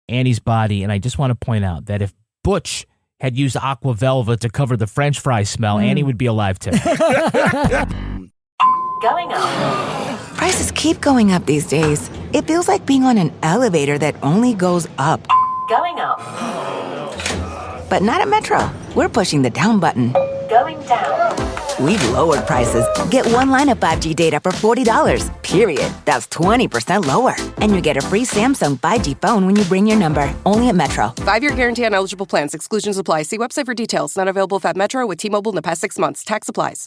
Annie's body. And I just want to point out that if Butch had used aqua velva to cover the French fry smell, Annie would be alive today. Going up. Prices keep going up these days. It feels like being on an elevator that only goes up. Going up. But not at Metro. We're pushing the down button. Going down. We've lowered prices. Get one line of 5G data for $40, period. That's 20% lower. And you get a free Samsung 5G phone when you bring your number. Only at Metro. 5-year guarantee on eligible plans. Exclusions apply. See website for details. Not available at Metro with T-Mobile in the past 6 months. Tax applies.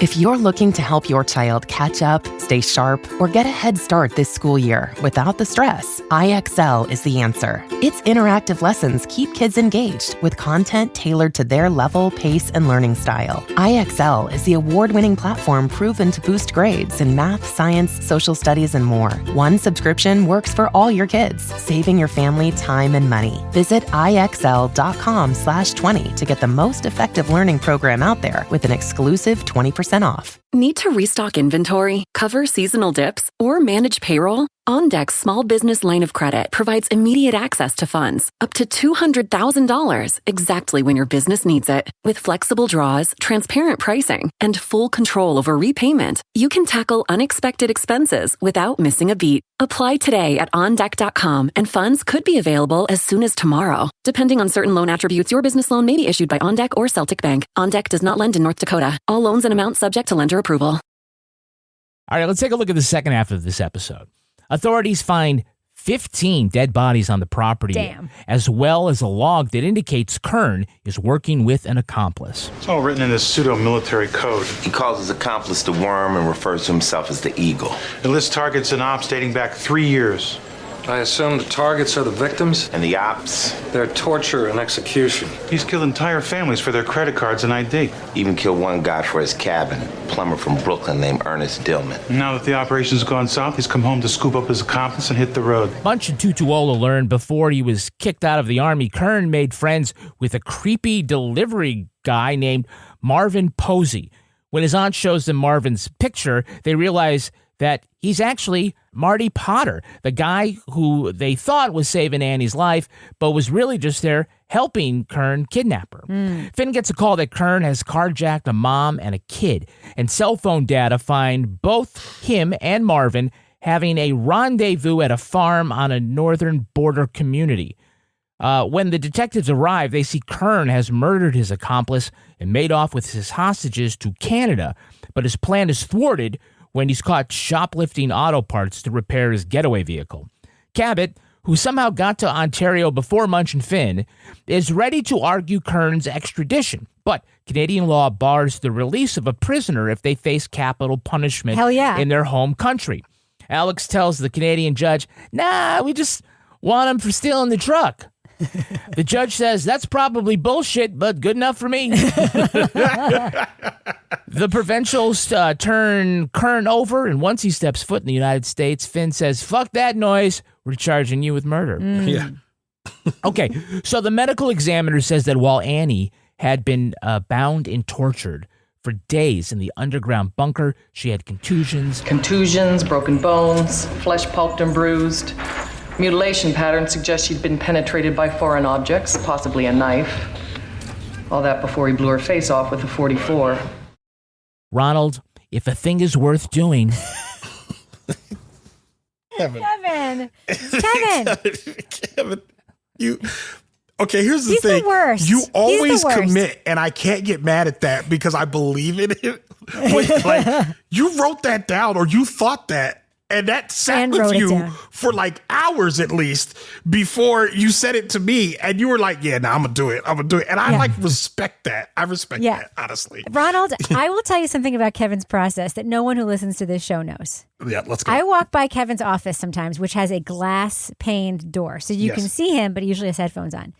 If you're looking to help your child catch up, stay sharp, or get a head start this school year without the stress, IXL is the answer. Its interactive lessons keep kids engaged with content tailored to their level, pace, and learning style. IXL is the award-winning platform proven to boost grades in math, science, social studies, and more. One subscription works for all your kids, saving your family time and money. Visit IXL.com/20 to get the most effective learning program out there with an exclusive 20% off. Need to restock inventory, cover seasonal dips, or manage payroll? OnDeck's small business line of credit provides immediate access to funds, up to $200,000, exactly when your business needs it. With flexible draws, transparent pricing, and full control over repayment, you can tackle unexpected expenses without missing a beat. Apply today at OnDeck.com, and funds could be available as soon as tomorrow. Depending on certain loan attributes, your business loan may be issued by OnDeck or Celtic Bank. OnDeck does not lend in North Dakota. All loans and amounts subject to lender approval. All right, let's take a look at the second half of this episode. Authorities find 15 dead bodies on the property, as well as a log that indicates Kern is working with an accomplice. It's all written in this pseudo-military code. He calls his accomplice the Worm and refers to himself as the Eagle. It lists targets and ops dating back 3 years. I assume the targets are the victims? And the ops? Their torture and execution. He's killed entire families for their credit cards and ID. Even killed one guy for his cabin, a plumber from Brooklyn named Ernest Dillman. Now that the operation's gone south, he's come home to scoop up his accomplice and hit the road. Munch and Tutuola learned before he was kicked out of the army, Kern made friends with a creepy delivery guy named Marvin Posey. When his aunt shows them Marvin's picture, they realize that he's actually Marty Potter, the guy who they thought was saving Annie's life, but was really just there helping Kern kidnap her. Finn gets a call that Kern has carjacked a mom and a kid, and cell phone data find both him and Marvin having a rendezvous at a farm on a northern border community. When the detectives arrive, they see Kern has murdered his accomplice and made off with his hostages to Canada, but his plan is thwarted when he's caught shoplifting auto parts to repair his getaway vehicle. Cabot, who somehow got to Ontario before Munch and Finn, is ready to argue Kern's extradition, but Canadian law bars the release of a prisoner if they face capital punishment in their home country. Alex tells the Canadian judge, "Nah, we just want him for stealing the truck." The judge says, "That's probably bullshit, but good enough for me." The provincials turn Kern over, and once he steps foot in the United States, Finn says, "Fuck that noise. We're charging you with murder." Yeah. Okay, so the medical examiner says that while Annie had been bound and tortured for days in the underground bunker, she had contusions. Contusions, broken bones, flesh pulped and bruised. Mutilation pattern suggests she'd been penetrated by foreign objects, possibly a knife. All that before he blew her face off with a .44. Ronald, if a thing is worth doing... Kevin. You... Okay, here's the thing. He's the worst. You always commit, and I can't get mad at that because I believe in it. But, like, you wrote that down or you thought that And that sat And with wrote it you down. for like hours at least before you said it to me. And you were like, yeah, no, I'm going to do it. I'm going to do it. And I like respect that. I respect that, honestly. Ronald, I will tell you something about Kevin's process that no one who listens to this show knows. Yeah, let's go. I walk by Kevin's office sometimes, which has a glass paned door. So you can see him, but he usually has headphones on.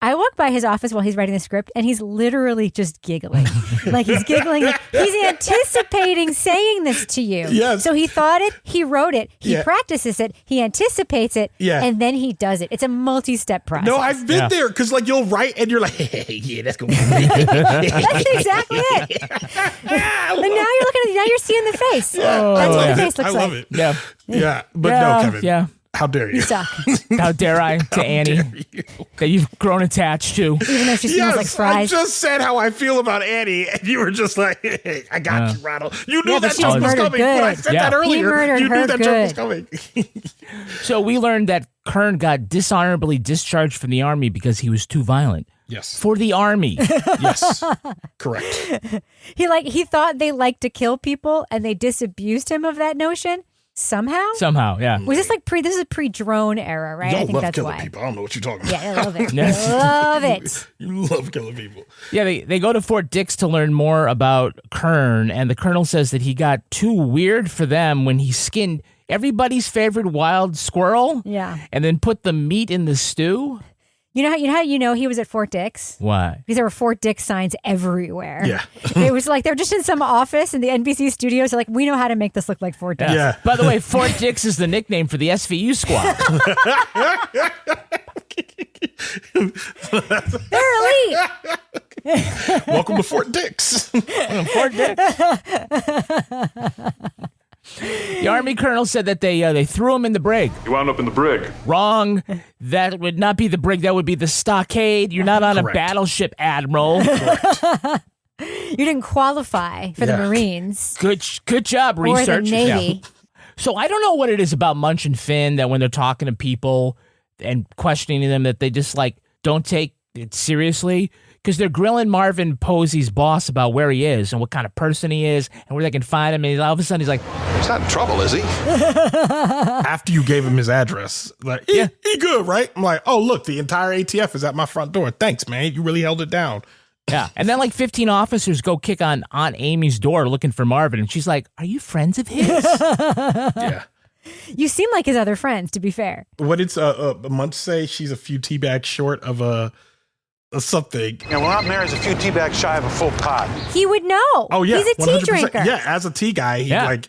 I walk by his office while he's writing the script, and he's literally just giggling. Like he's giggling. He's anticipating saying this to you. Yes. So he thought it, he wrote it, he practices it, he anticipates it, and then he does it. It's a multi-step process. No, I've been there because like you'll write and you're like, hey, yeah, that's going to be great. That's exactly it. And now you're looking at now you're seeing the face. That's what the face looks like. I love it. Yeah. Yeah. But no, Kevin. Yeah. How dare you? You suck. How dare I to Annie that you've grown attached to? Even though she smells like fries. I just said how I feel about Annie, and you were just like, hey, I got you, Ronald. You knew that joke was coming. When I said that earlier, you knew that joke was coming. So we learned that Kern got dishonorably discharged from the Army because he was too violent. Yes. For the Army. Yes. Correct. He thought they liked to kill people, and they disabused him of that notion. Somehow, yeah. Was this like this is pre-drone era, right? Y'all I think love that's killing why. people. I don't know what you're talking about. Yeah, I love it. Love it. You love killing people. Yeah, they go to Fort Dix to learn more about Kern, and the colonel says that he got too weird for them when he skinned everybody's favorite wild squirrel. Yeah. And then put the meat in the stew. You know how he was at Fort Dix? Why? Because there were Fort Dix signs everywhere. Yeah. It was like they're just in some office in the NBC studios. They're like, we know how to make this look like Fort Dix. Yeah. By the way, Fort Dix is the nickname for the SVU squad. They're elite. Welcome to Fort Dix. Fort Dix. The Army colonel said that they threw him in the brig. You wound up in the brig. Wrong. That would not be the brig. That would be the stockade. You're not on a battleship, Admiral. You didn't qualify for the Marines. Good job, research. Or the Navy. Yeah. So I don't know what it is about Munch and Finn that when they're talking to people and questioning them that they just like don't take it seriously. Because they're grilling Marvin Posey's boss about where he is and what kind of person he is and where they can find him. And all of a sudden he's like, he's not in trouble, is he? After you gave him his address, like, he good, right? I'm like, oh, look, the entire ATF is at my front door. Thanks, man. You really held it down. Yeah. And then like 15 officers go kick on Aunt Amy's door looking for Marvin. And she's like, are you friends of his? Yeah. You seem like his other friends, to be fair. What did Munch say? She's a few tea bags short of something. Yeah, well, Aunt Mary's a few tea bags shy of a full pot. He would know. Oh, yeah. He's a tea 100%. drinker. Yeah, as a tea guy,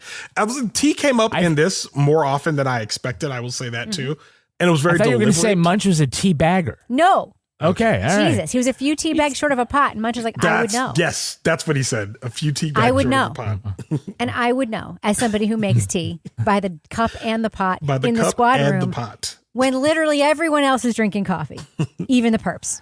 tea came up in this more often than I expected. I will say that too. And it was very I thought you were going to say deliberate. Munch was a tea bagger. No. Okay, all right. Jesus. He was a few tea bags short of a pot. And Munch was like, I would know. Yes, that's what he said. A few tea bags I would short know. of a pot. And I would know, as somebody who makes tea, by the cup and the pot By the in cup the squad and room. the pot. When literally everyone else is drinking coffee, even the perps.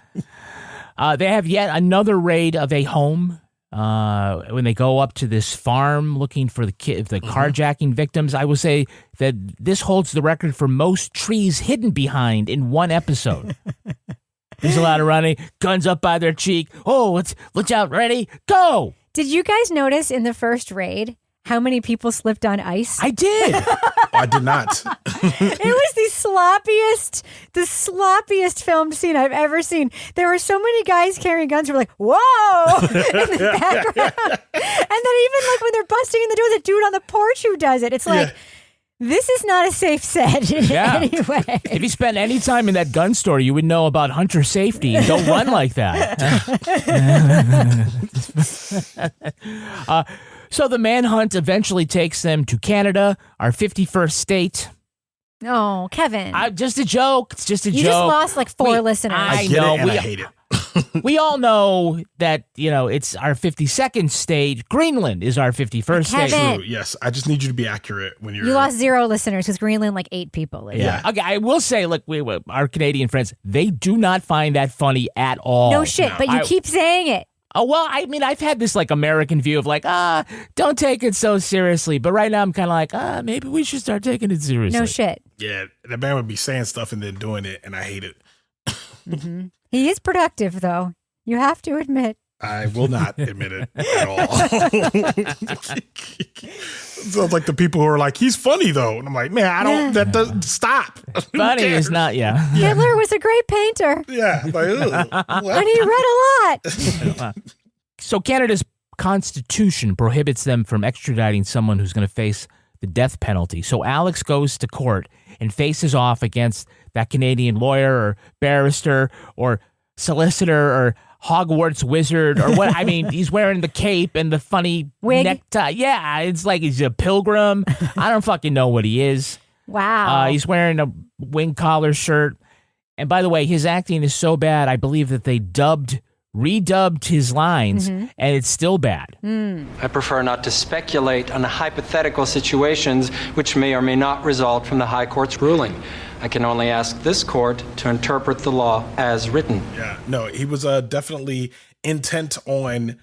They have yet another raid of a home when they go up to this farm looking for the carjacking victims. I will say that this holds the record for most trees hidden behind in one episode. There's a lot of running, guns up by their cheek. Oh, watch out, ready, go! Did you guys notice in the first raid how many people slipped on ice? I did. I did not. It was the sloppiest filmed scene I've ever seen. There were so many guys carrying guns who were like, whoa, in the background. And then even like when they're busting in the door, the dude on the porch who does it. It's like, this is not a safe set in any way. If you spent any time in that gun store, you would know about hunter safety and don't run like that. So the manhunt eventually takes them to Canada, our 51st state. Oh, Kevin. Just a joke. It's just a joke. You just lost like 4 listeners. I get it, and I hate it. We all know that, it's our 52nd state. Greenland is our 51st state. True, yes. I just need you to be accurate when you're... You lost 0 listeners because Greenland, like 8 people. Yeah. Okay, I will say, look, our Canadian friends, they do not find that funny at all. No shit, but you keep saying it. Oh, well, I mean, I've had this, like, American view of, like, don't take it so seriously. But right now I'm kind of like, maybe we should start taking it seriously. No shit. Yeah, the man would be saying stuff and then doing it, and I hate it. Mm-hmm. He is productive, though. You have to admit. I will not admit it at all. Sounds like the people who are like, he's funny though. And I'm like, man, I don't, that doesn't stop. Funny is not, Hitler was a great painter. Yeah. Like, and he read a lot. So Canada's constitution prohibits them from extraditing someone who's going to face the death penalty. So Alex goes to court and faces off against that Canadian lawyer or barrister or solicitor or Hogwarts wizard or what. I mean, he's wearing the cape and the funny wig necktie. Yeah, it's like he's a pilgrim. I don't fucking know what he is. Wow. He's wearing a wing collar shirt. And by the way, his acting is so bad, I believe that they redubbed his lines, and it's still bad. I prefer not to speculate on the hypothetical situations which may or may not result from the High Court's ruling. I can only ask this court to interpret the law as written. Yeah, no, he was definitely intent on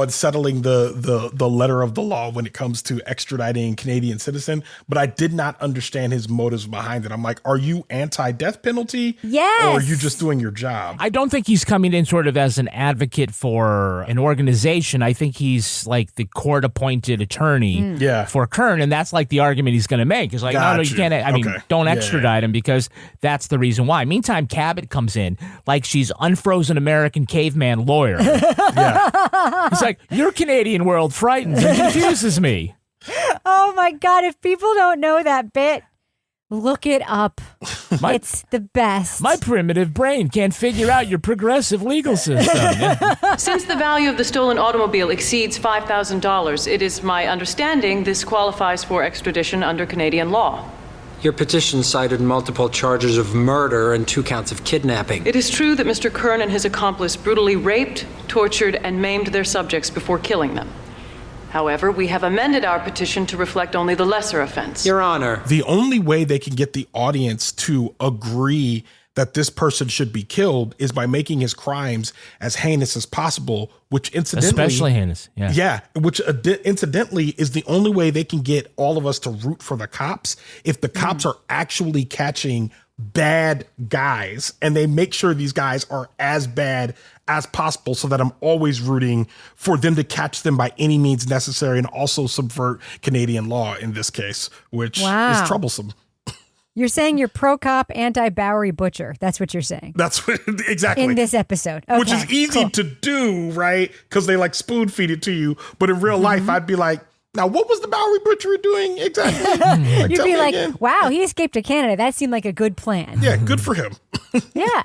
settling the letter of the law when it comes to extraditing a Canadian citizen, but I did not understand his motives behind it. I'm like, are you anti-death penalty? Yes. Or are you just doing your job? I don't think he's coming in sort of as an advocate for an organization. I think he's like the court-appointed attorney for Kern, and that's like the argument he's going to make. He's like, no, you can't. I mean, don't extradite him because that's the reason why. Meantime, Cabot comes in like she's unfrozen American caveman lawyer. He's like, your Canadian world frightens and confuses me. Oh my God, if people don't know that bit, look it up. It's the best. My primitive brain can't figure out your progressive legal system. Since the value of the stolen automobile exceeds $5,000, it is my understanding this qualifies for extradition under Canadian law. Your petition cited multiple charges of murder and 2 counts of kidnapping. It is true that Mr. Kern and his accomplice brutally raped, tortured, and maimed their subjects before killing them. However, we have amended our petition to reflect only the lesser offense. Your Honor. The only way they can get the audience to agree that this person should be killed is by making his crimes as heinous as possible, which incidentally... Especially heinous, yeah. Yeah, which incidentally is the only way they can get all of us to root for the cops. If the cops are actually catching bad guys and they make sure these guys are as bad as possible so that I'm always rooting for them to catch them by any means necessary and also subvert Canadian law in this case, which is troublesome. You're saying you're pro-cop, anti-Bowery butcher. That's what you're saying. That's what, exactly. In this episode. Okay, which is easy to do, right? Because they like spoon feed it to you. But in real life, I'd be like, now what was the Bowery butcher doing exactly? You'd be like, wow, he escaped to Canada. That seemed like a good plan. Yeah, good for him. Yeah.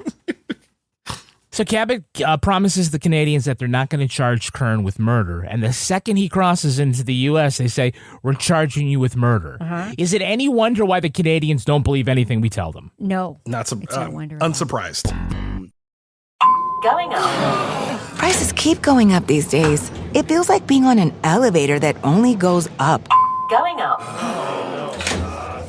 So Cabot promises the Canadians that they're not going to charge Kern with murder. And the second he crosses into the U.S., they say, we're charging you with murder. Is it any wonder why the Canadians don't believe anything we tell them? No. Not unsurprised. Going up. Prices keep going up these days. It feels like being on an elevator that only goes up. Going up.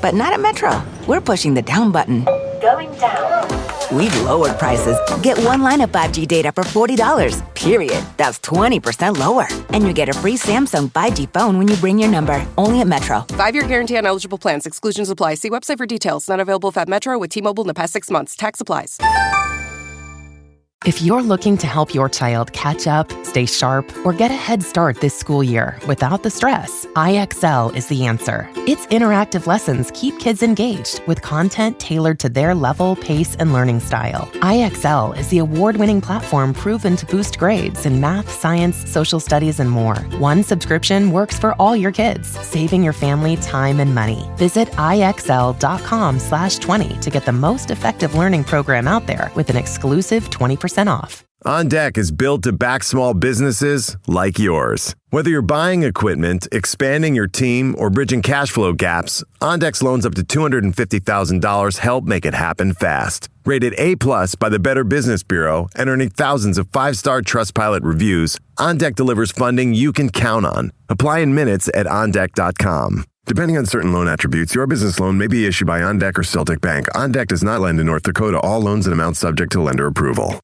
But not at Metro. We're pushing the down button. Going down. We've lowered prices. Get one line of 5G data for $40, period. That's 20% lower. And you get a free Samsung 5G phone when you bring your number. Only at Metro. 5-year guarantee on eligible plans. Exclusions apply. See website for details. Not available if at Metro with T-Mobile in the past 6 months. Tax applies. If you're looking to help your child catch up, stay sharp, or get a head start this school year without the stress, IXL is the answer. Its interactive lessons keep kids engaged with content tailored to their level, pace, and learning style. IXL is the award-winning platform proven to boost grades in math, science, social studies, and more. One subscription works for all your kids, saving your family time and money. Visit IXL.com/20 to get the most effective learning program out there with an exclusive 20% off. On Deck is built to back small businesses like yours. Whether you're buying equipment, expanding your team, or bridging cash flow gaps, On Deck's loans up to $250,000 help make it happen fast. Rated A+ by the Better Business Bureau and earning thousands of 5-star Trustpilot reviews, On Deck delivers funding you can count on. Apply in minutes at OnDeck.com. Depending on certain loan attributes, your business loan may be issued by OnDeck or Celtic Bank. OnDeck does not lend in North Dakota. All loans and amounts subject to lender approval.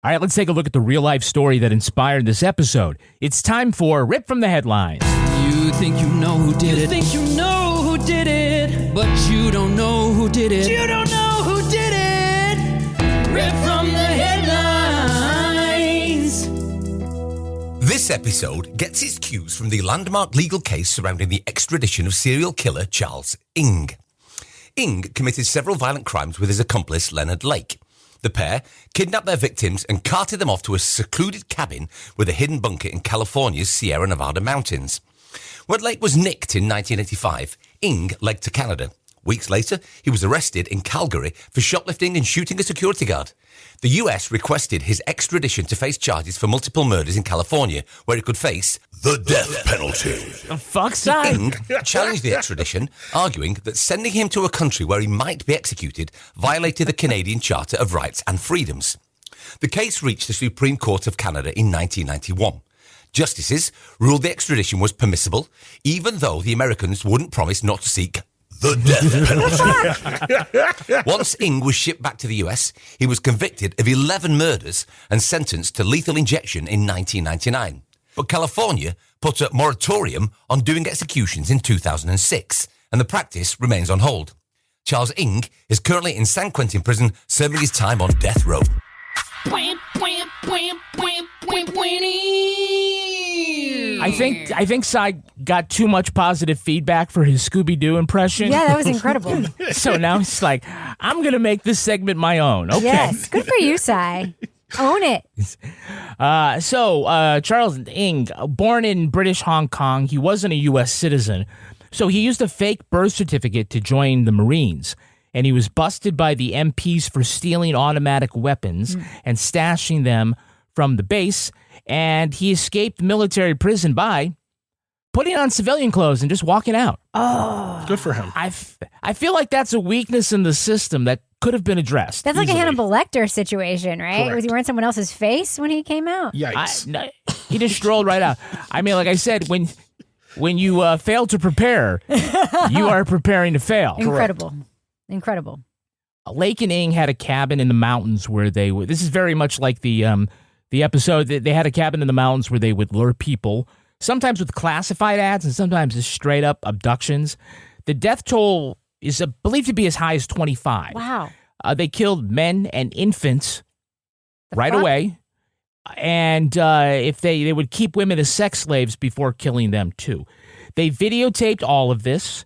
All right, let's take a look at the real-life story that inspired this episode. It's time for Rip from the Headlines. You think you know who did it. You think you know who did it. But you don't know who did it. You don't know who did it. Rip from the Headlines. This This episode gets its cues from the landmark legal case surrounding the extradition of serial killer Charles Ng. Ng committed several violent crimes with his accomplice Leonard Lake. The pair kidnapped their victims and carted them off to a secluded cabin with a hidden bunker in California's Sierra Nevada mountains. When Lake was nicked in 1985, Ng legged to Canada. Weeks later, he was arrested in Calgary for shoplifting and shooting a security guard. The US requested his extradition to face charges for multiple murders in California, where he could face the death penalty. The fuck's sake? Ng challenged the extradition, arguing that sending him to a country where he might be executed violated the Canadian Charter of Rights and Freedoms. The case reached the Supreme Court of Canada in 1991. Justices ruled the extradition was permissible, even though the Americans wouldn't promise not to seek the death penalty. Once Ng was shipped back to the US, he was convicted of 11 murders and sentenced to lethal injection in 1999. But California put a moratorium on doing executions in 2006, and the practice remains on hold. Charles Ng is currently in San Quentin prison serving his time on death row. I think Cy got too much positive feedback for his Scooby-Doo impression. Yeah, that was incredible. So now he's like, I'm going to make this segment my own. Okay. Yes, good for you, Cy. Own it. Charles Ng, born in British Hong Kong, he wasn't a U.S. citizen, so he used a fake birth certificate to join the Marines. And he was busted by the MPs for stealing automatic weapons and stashing them from the base. And he escaped military prison by putting on civilian clothes and just walking out. Oh. Good for him. I feel like that's a weakness in the system that could have been addressed. That's easily. like a Hannibal Lecter situation, right? Correct. Was he wearing someone else's face when he came out? Yikes. He just strolled right out. I mean, like I said, when you fail to prepare, you are preparing to fail. Incredible. Lake and Ng had a cabin in the mountains where they would. This is very much like the episode. They had a cabin in the mountains where they would lure people, sometimes with classified ads and sometimes just straight up abductions. The death toll is believed to be as high as 25. Wow. They killed men and infants right away, and if they would keep women as sex slaves before killing them too. They videotaped all of this.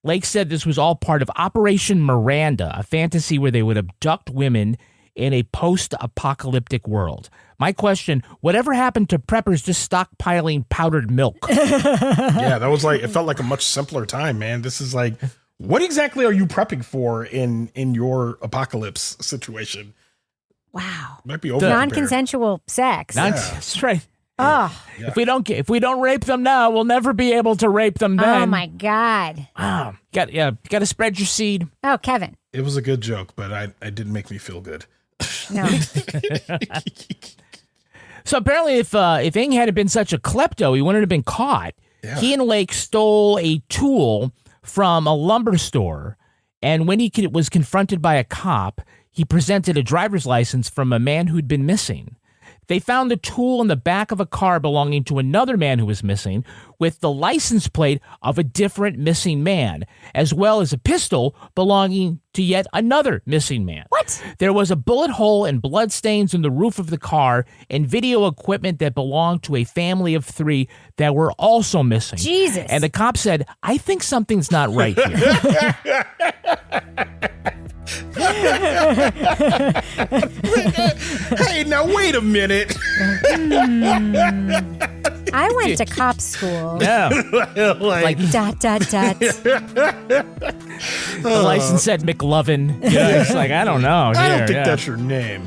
Lake said this was all part of Operation Miranda, a fantasy where they would abduct women in a post-apocalyptic world. My question, whatever happened to preppers just stockpiling powdered milk? Yeah, that was it felt like a much simpler time, man. This is like, what exactly are you prepping for in your apocalypse situation? Wow. Might be over non-consensual sex. That's right. Oh. Yeah. If we don't rape them now, we'll never be able to rape them then. Oh my God. Wow. Got to spread your seed. Oh, Kevin. It was a good joke, but it didn't make me feel good. No. So apparently, if Ng hadn't been such a klepto, he wouldn't have been caught. Yeah. He and Lake stole a tool from a lumber store, and when he was confronted by a cop, he presented a driver's license from a man who'd been missing. They found the tool in the back of a car belonging to another man who was missing, with the license plate of a different missing man, as well as a pistol belonging to yet another missing man. What? There was a bullet hole and bloodstains in the roof of the car and video equipment that belonged to a family of 3 that were also missing. Jesus. And the cop said, I think something's not right here. Hey, now wait a minute. I went to cop school. Yeah. like ... The license said McLovin. It's like, I don't know. I don't think that's your name.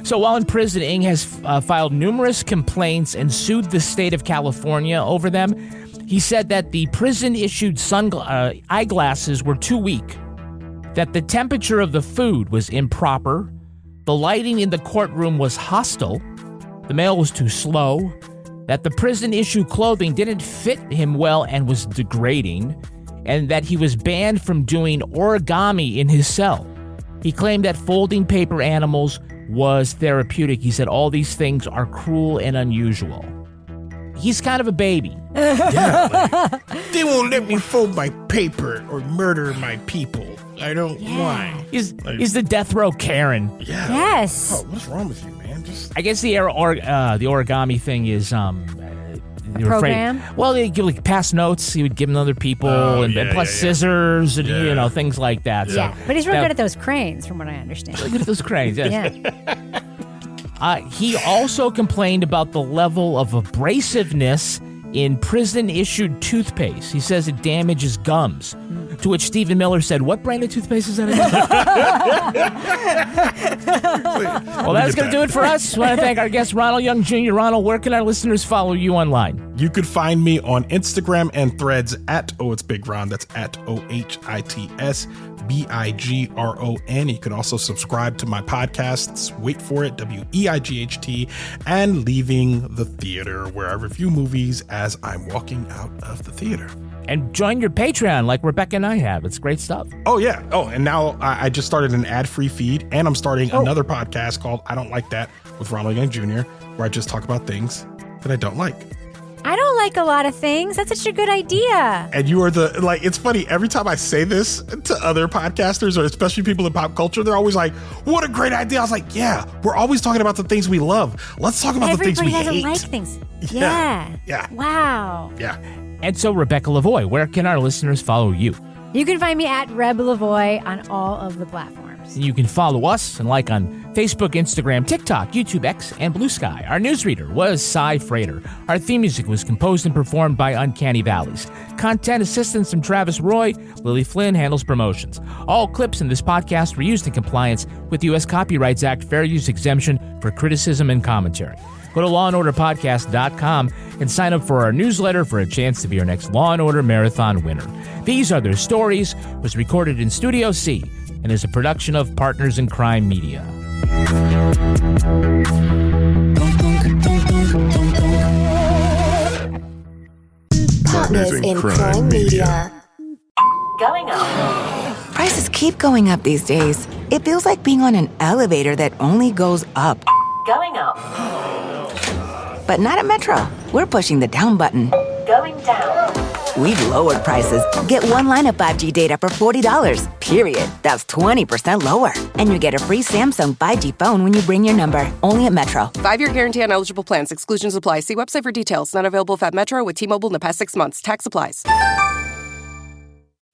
So while in prison, Ng has filed numerous complaints and sued the state of California over them. He said that the prison-issued eyeglasses were too weak, that the temperature of the food was improper, the lighting in the courtroom was hostile, the mail was too slow, that the prison-issued clothing didn't fit him well and was degrading, and that he was banned from doing origami in his cell. He claimed that folding paper animals was therapeutic. He said all these things are cruel and unusual. He's kind of a baby. Yeah, they won't let me fold my paper or murder my people. I don't want. He's the death row Karen. Yeah. Yes. Oh, what's wrong with you, man? I guess the origami thing is they were program? afraid. Well, they give like pass notes. He would give them to other people, and plus scissors, and things like that. So, Yeah, but he's real good at those cranes, from what I understand. Really good at those cranes. Yes. Yeah. He also complained about the level of abrasiveness in prison-issued toothpaste. He says it damages gums. To which Stephen Miller said, "What brand of toothpaste is that again?" Well, that's going to do it for us. I want to thank our guest, Ronald Young Jr. Ronald, where can our listeners follow you online? You could find me on Instagram and Threads at It's Big Ron. That's at OHITSBIGRON. You can also subscribe to my podcasts, Wait For It, WEIGHT, and Leaving the Theater, where I review movies as I'm walking out of the theater. And join your Patreon like Rebecca and I have. It's great stuff. Oh, yeah. Oh, and now I just started an ad-free feed, and I'm starting another podcast called I Don't Like That with Ronald Young Jr., where I just talk about things that I don't like. I don't like a lot of things. That's such a good idea. And you are it's funny, every time I say this to other podcasters, or especially people in pop culture, they're always like, what a great idea. I was like, yeah, we're always talking about the things we love. Let's talk about the things we hate. Everybody doesn't like things. Yeah. Wow. Yeah. And so, Rebecca Lavoie, where can our listeners follow you? You can find me at Reb Lavoie on all of the platforms. You can follow us and like on Facebook, Instagram, TikTok, YouTube, X, and Blue Sky. Our newsreader was Cy Frater. Our theme music was composed and performed by Uncanny Valleys. Content assistance from Travis Roy. Lily Flynn handles promotions. All clips in this podcast were used in compliance with the U.S. Copyrights Act fair use exemption for criticism and commentary. Go to lawandorderpodcast.com and sign up for our newsletter for a chance to be our next Law & Order Marathon winner. These Are Their Stories was recorded in Studio C and is a production of Partners in Crime Media. Partners in Crime Media. Going up. Prices keep going up these days. It feels like being on an elevator that only goes up. Going up. But not at Metro. We're pushing the down button. Going down. We've lowered prices. Get one line of 5G data for $40, period. That's 20% lower. And you get a free Samsung 5G phone when you bring your number. Only at Metro. 5-year guarantee on eligible plans. Exclusions apply. See website for details. Not available if at Metro with T-Mobile in the past 6 months. Tax applies.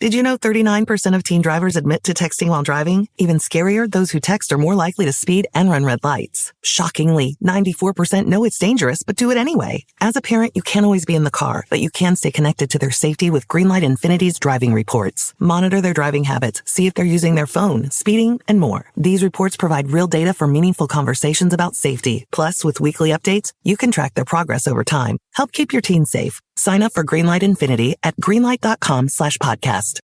Did you know 39% of teen drivers admit to texting while driving? Even scarier, those who text are more likely to speed and run red lights. Shockingly, 94% know it's dangerous, but do it anyway. As a parent, you can't always be in the car, but you can stay connected to their safety with Greenlight Infinity's driving reports. Monitor their driving habits, see if they're using their phone, speeding, and more. These reports provide real data for meaningful conversations about safety. Plus, with weekly updates, you can track their progress over time. Help keep your teens safe. Sign up for Greenlight Infinity at greenlight.com/podcast.